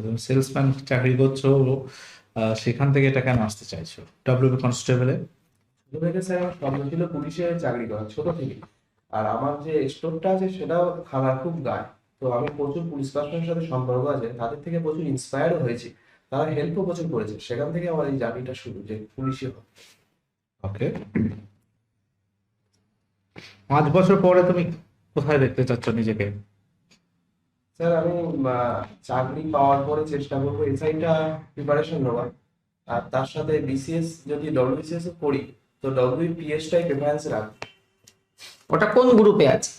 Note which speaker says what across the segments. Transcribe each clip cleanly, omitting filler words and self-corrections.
Speaker 1: তুমি সেলসম্যান চাকরি করছো, সেখান থেকে এটা কেন আসতে চাইছো ডব্লিউবি কনস্টেবলে?
Speaker 2: ছোট থেকে স্যার আমার স্বপ্ন ছিল পুলিশে চাকরি করা, ছোট থেকে। আর আমার যে স্টোরটা আছে সেটাও থানার খুব গায়ে। তো আমি প্রচুর পুলিশ পার্সনের সাথে সম্পর্ক আছে, তাদের থেকে প্রচুর ইন্সপায়ারও হয়েছি, তারা হেল্পও প্রচুর করেছে। সেখান থেকে আমার এই জার্নিটা শুরু, যে পুলিশে হওয়া।
Speaker 1: ওকে, 5 বছর পরে তুমি কোথায় দেখতে চাচ্ছ নিজেকে?
Speaker 2: স্যার আমি চাকরি পাওয়ার পরে চেষ্টা করবো এসআইটা প্রিপারেশন নেওয়ার। আর তার সাথে বিসিএস, যদি ডব্লিউবিসিএস করি তো ডব্লিউপিএসটাই প্রেফারেন্স রাখবো।
Speaker 3: ওটা কোন গ্রুপে আছে?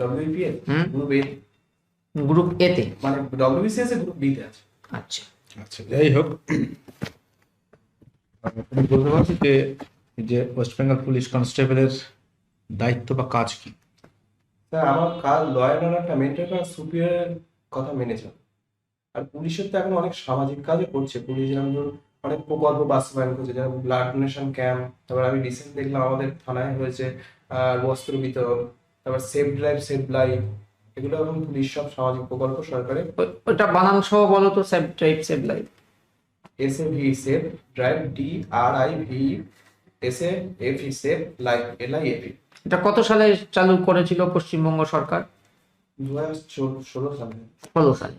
Speaker 2: ডব্লিউপিএস
Speaker 3: হুম।
Speaker 2: গ্রুপ এ,
Speaker 3: গ্রুপ এ তে।
Speaker 2: মানে ডব্লিউবিসিএস এ গ্রুপ বি তে আছে।
Speaker 3: আচ্ছা।
Speaker 1: আচ্ছা, যাই হোক, তুমি বলতে পারছো যে এই যে ওয়েস্ট বেঙ্গল পুলিশ কনস্টেবলের দায়িত্ব বা কাজ কি?
Speaker 2: স্যার আমার কাজ লয়ার একটা মেনটেন করা, সুপিরিয়রের কথা মেনে চলে। আর পুলিশের তো এখন অনেক সামাজিক কাজও করছে পুলিশ, যেমন ধরুন অনেক প্রকল্প বাস্তবায়ন করছে, যেমন ব্লাড ডোনেশন ক্যাম্প। তারপর আমি রিসেন্ট দেখলাম আমাদের থানায় হয়েছে বস্ত্র বিতরণ। তারপর সেফ ড্রাইভ সেভ লাইফ, এগুলো এখন পুলিশ সব সামাজিক প্রকল্প সরকারের।
Speaker 3: ওটা বানান সহ বলো তো, save drive save life.
Speaker 2: SAVE save drive, DRIVE, SAFE save life, LIFE।
Speaker 3: এটা কত সালে চালু করেছিল পশ্চিমবঙ্গ সরকার?
Speaker 2: 2016 সালে।
Speaker 3: 16 সালে।